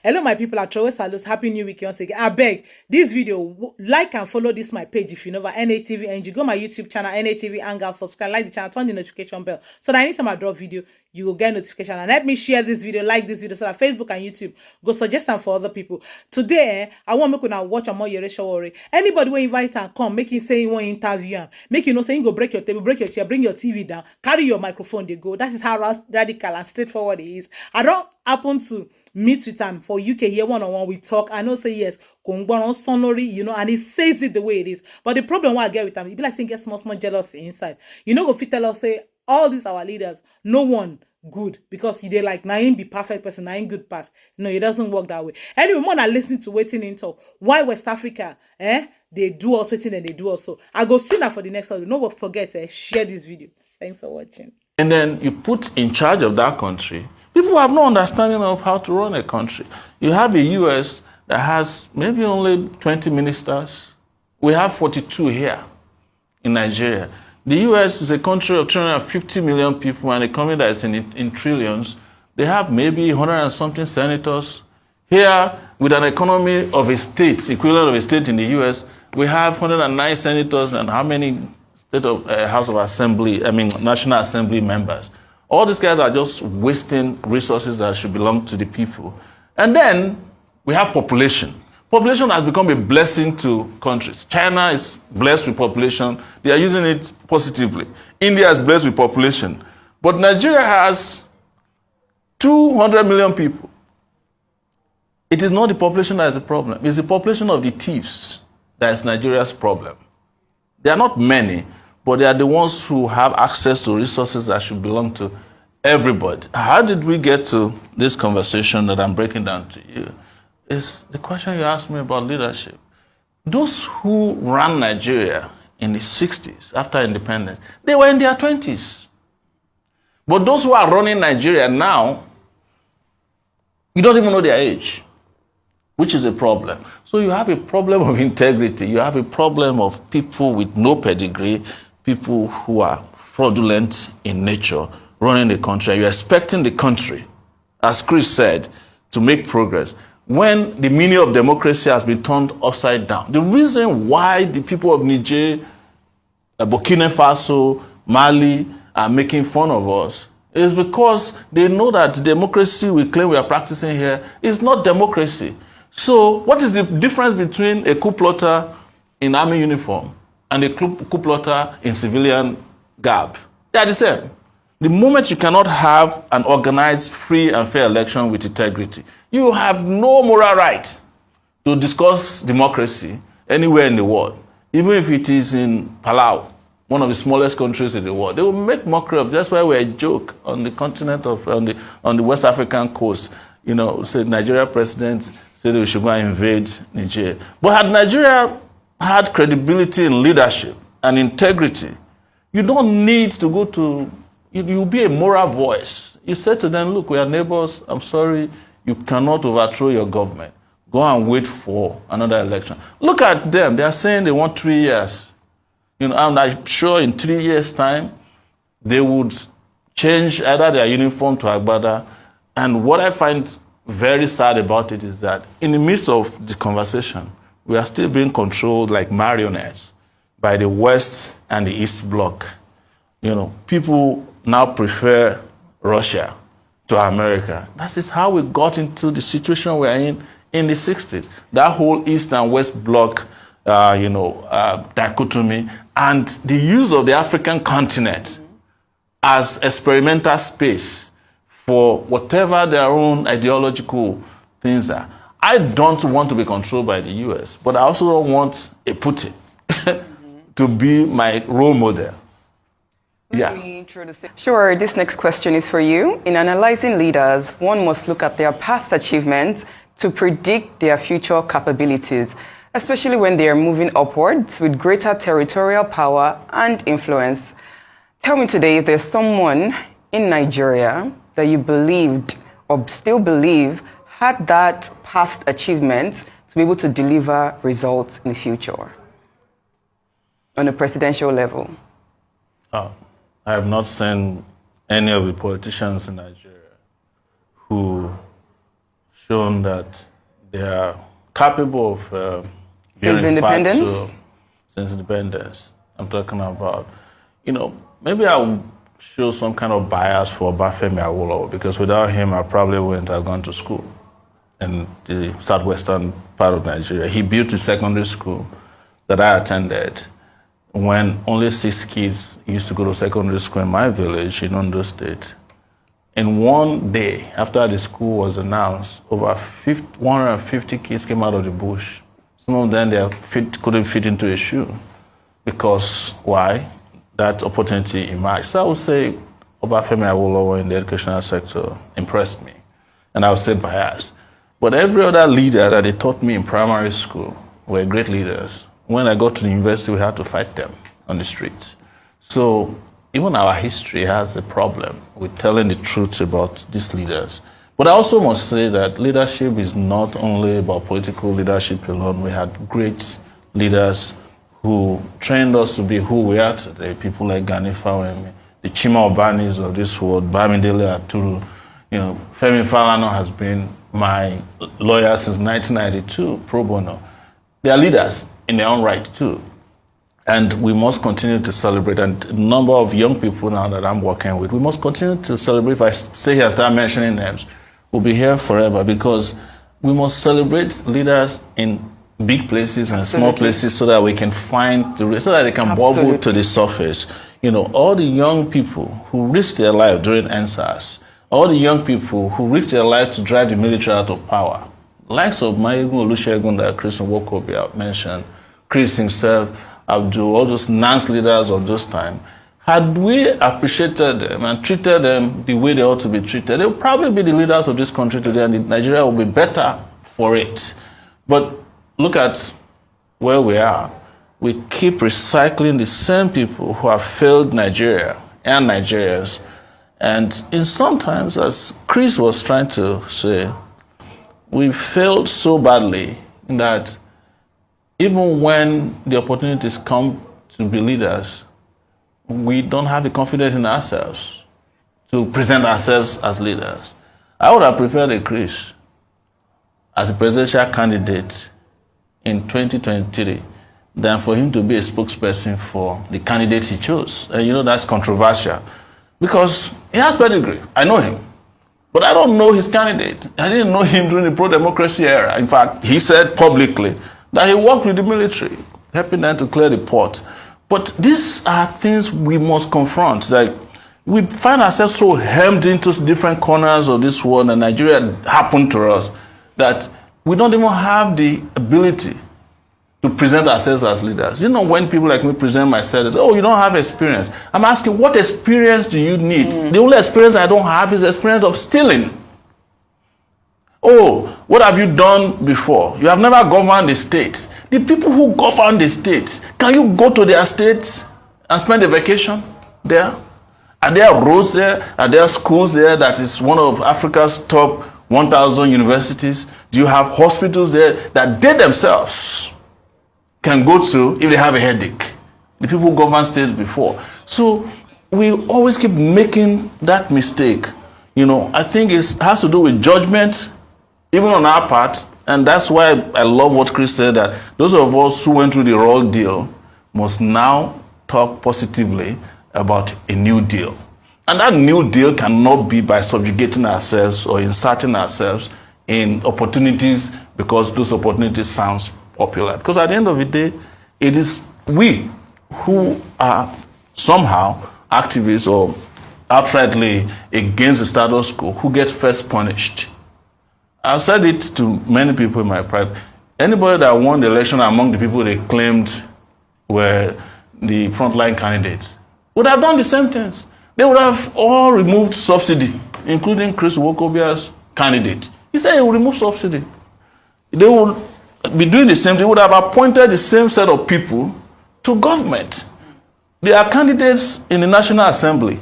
Hello, my people. I Trowe Salute. Happy New Week once again. I beg this video, like and follow this my page if you know about NATV NG. Go my YouTube channel, NATV Hangout, subscribe, like the channel, turn the notification bell so that anytime I drop video, you will get notification. And help me share this video, like this video, so that Facebook and YouTube go suggest them for other people. Today, I want to make una watch Omoyele Sowore. Anybody will invite and come, make him say you want interview him. Make you know say you go break your table, break your chair, bring your TV down, carry your microphone, they go. That is how radical and straightforward it is. I don't happen to meet with him for UK here one-on-one. We talk. I know say yes, sonori, you know, and he says it the way it is. But the problem why I get with him, he be like saying get small jealousy inside. You know, go fit tell us say all these our leaders, no one good because they like Naim be perfect person, Naim good pass. No, it doesn't work that way. Anyway, more than listening to waiting into why West Africa, they do also waiting and they do also. I go see that for the next one. No forget share this video. Thanks for watching. And then you put in charge of that country. People have no understanding of how to run a country. You have a US that has maybe only 20 ministers. We have 42 here in Nigeria. The US is a country of 350 million people and a economy that is in trillions. They have maybe 100 and something senators. Here, with an economy of a state, equivalent of a state in the US, we have 109 senators and how many House of Assembly, National Assembly members. All these guys are just wasting resources that should belong to the people. And then we have population. Population has become a blessing to countries. China is blessed with population. They are using it positively. India is blessed with population. But Nigeria has 200 million people. It is not the population that is the problem. It's the population of the thieves that is Nigeria's problem. They are not many, but they are the ones who have access to resources that should belong to everybody. How did we get to this conversation that I'm breaking down to you? Is the question you asked me about leadership. Those who ran Nigeria in the 60s, after independence, they were in their 20s. But those who are running Nigeria now, you don't even know their age, which is a problem. So you have a problem of integrity. You have a problem of people with no pedigree, people who are fraudulent in nature, running the country. You're expecting the country, as Chris said, to make progress when the meaning of democracy has been turned upside down. The reason why the people of Niger, Burkina Faso, Mali are making fun of us is because they know that the democracy we claim we are practicing here is not democracy. So what is the difference between a coup plotter in army uniform and a coup plotter in civilian garb? They are the same. The moment you cannot have an organized, free and fair election with integrity, you have no moral right to discuss democracy anywhere in the world, even if it is in Palau, one of the smallest countries in the world. They will make mockery of. That's why we're a joke on the continent of on the West African coast. You know, said Nigeria president said we should go and invade Nigeria. But had Nigeria had credibility in leadership and integrity, you don't need to go to. You'll be a moral voice. You say to them, look, we are neighbors. I'm sorry, you cannot overthrow your government. Go and wait for another election. Look at them. They are saying they want 3 years. You know, I'm sure in 3 years' time, they would change either their uniform to Agbada. And what I find very sad about it is that in the midst of the conversation, we are still being controlled like marionettes by the West and the East Bloc. You know, people now prefer Russia to America. That is how we got into the situation we're in the 60s. That whole East and West Bloc, dichotomy, and the use of the African continent as experimental space for whatever their own ideological things are. I don't want to be controlled by the US, but I also don't want a Putin to be my role model. Yeah. Sure, this next question is for you. In analyzing leaders, one must look at their past achievements to predict their future capabilities, especially when they are moving upwards with greater territorial power and influence. Tell me today if there's someone in Nigeria that you believed or still believe had that past achievement to be able to deliver results in the future on a presidential level. Oh. I have not seen any of the politicians in Nigeria who shown that they are capable of Since independence? Since independence. I'm talking about, maybe I'll show some kind of bias for Obafemi Awolowo, because without him, I probably wouldn't have gone to school in the southwestern part of Nigeria. He built a secondary school that I attended when only 6 kids used to go to secondary school in my village in Ondo State. In one day, after the school was announced, over 150 kids came out of the bush. Some of them couldn't fit into a shoe. Because why? That opportunity emerged. So I would say Obafemi Awolowo in the educational sector impressed me. And I would say biased. But every other leader that they taught me in primary school were great leaders. When I got to the university, we had to fight them on the streets. So even our history has a problem with telling the truth about these leaders. But I also must say that leadership is not only about political leadership alone. We had great leaders who trained us to be who we are today. People like Gani Fawemi, the Chima Obanis of this world, Bamidele Aturu. Femi Falana has been my lawyer since 1992, pro bono. They are leaders in their own right too. And we must continue to celebrate. And a number of young people now that I'm working with, we must continue to celebrate. If I say here, start mentioning names, we'll be here forever, because we must celebrate leaders in big places and small places so that we can find so that they can bubble to the surface. All the young people who risked their life during NSAS, all the young people who risked their life to drive the military out of power, likes of Mayegun Olusegun that Chris Nwokobi mentioned, Chris himself, Abdul, all those NANS leaders of those time, had we appreciated them and treated them the way they ought to be treated, they would probably be the leaders of this country today, and Nigeria will be better for it. But look at where we are. We keep recycling the same people who have failed Nigeria and Nigerians. And sometimes, as Chris was trying to say, we failed so badly that even when the opportunities come to be leaders, we don't have the confidence in ourselves to present ourselves as leaders. I would have preferred a Chris as a presidential candidate in 2023 than for him to be a spokesperson for the candidate he chose. And that's controversial because he has pedigree. I know him. But I don't know his candidate. I didn't know him during the pro-democracy era. In fact, he said publicly that he worked with the military, helping them to clear the port. But these are things we must confront. Like, we find ourselves so hemmed into different corners of this world, and Nigeria happened to us, that we don't even have the ability to present ourselves as leaders. When people like me present myself as, oh, you don't have experience. I'm asking, what experience do you need? The only experience I don't have is the experience of stealing. Oh, what have you done before? You have never governed the state. The people who govern the state, can you go to their state and spend a vacation there? Are there roads there? Are there schools there that is one of Africa's top 1,000 universities? Do you have hospitals there that they themselves can go to if they have a headache? The people who govern states before. So we always keep making that mistake. I think it has to do with judgment, even on our part. And that's why I love what Chris said, that those of us who went through the raw deal must now talk positively about a new deal. And that new deal cannot be by subjugating ourselves or inserting ourselves in opportunities because those opportunities sounds popular. Because at the end of the day, it is we who are somehow activists or outrightly against the status quo who get first punished. I've said it to many people in my private. Anybody that won the election among the people they claimed were the frontline candidates would have done the same things. They would have all removed subsidy, including Chris Nwokobia's candidate. He said he would remove subsidy. They would be doing the same thing. They would have appointed the same set of people to government. They are candidates in the National Assembly.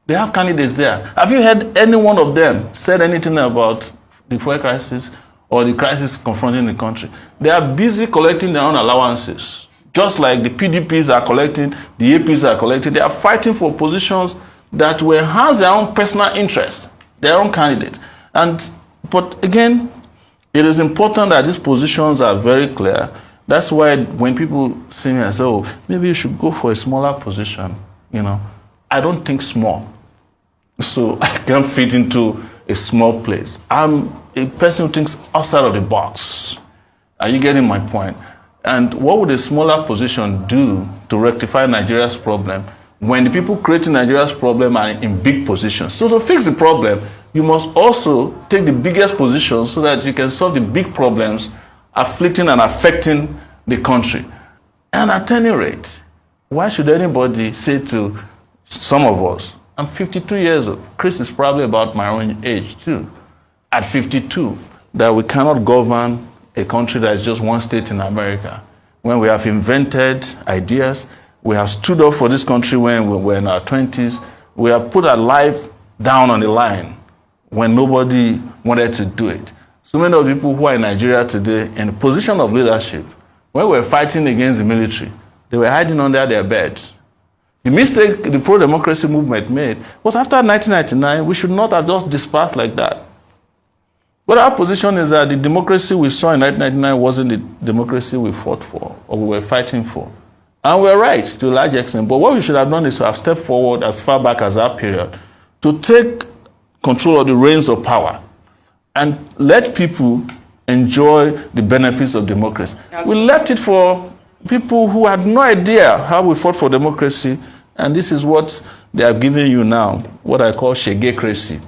They have candidates there. Have you heard any one of them said anything about the fuel crisis or the crisis confronting the country? They are busy collecting their own allowances. Just like the PDPs are collecting, the APs are collecting. They are fighting for positions that will enhance their own personal interests, their own candidates. And But again, it is important that these positions are very clear. That's why when people see me and say, oh, maybe you should go for a smaller position, you know, I don't think small. So I can't fit into a small place. I'm a person who thinks outside of the box. Are you getting my point? And what would a smaller position do to rectify Nigeria's problem when the people creating Nigeria's problem are in big positions? So to fix the problem, you must also take the biggest position so that you can solve the big problems afflicting and affecting the country. And at any rate, why should anybody say to some of us, I'm 52 years old, Chris is probably about my own age too, at 52, that we cannot govern a country that is just one state in America, when we have invented ideas, we have stood up for this country when we were in our 20s, we have put our life down on the line when nobody wanted to do it. So many of the people who are in Nigeria today in a position of leadership, when we were fighting against the military, they were hiding under their beds. The mistake the pro-democracy movement made was after 1999, we should not have just dispersed like that. But our position is that the democracy we saw in 1999 wasn't the democracy we fought for or we were fighting for. And we're right to a large extent. But what we should have done is to have stepped forward as far back as that period to take control of the reins of power and let people enjoy the benefits of democracy. We left it for people who had no idea how we fought for democracy, and this is what they are giving you now, what I call shegecracy.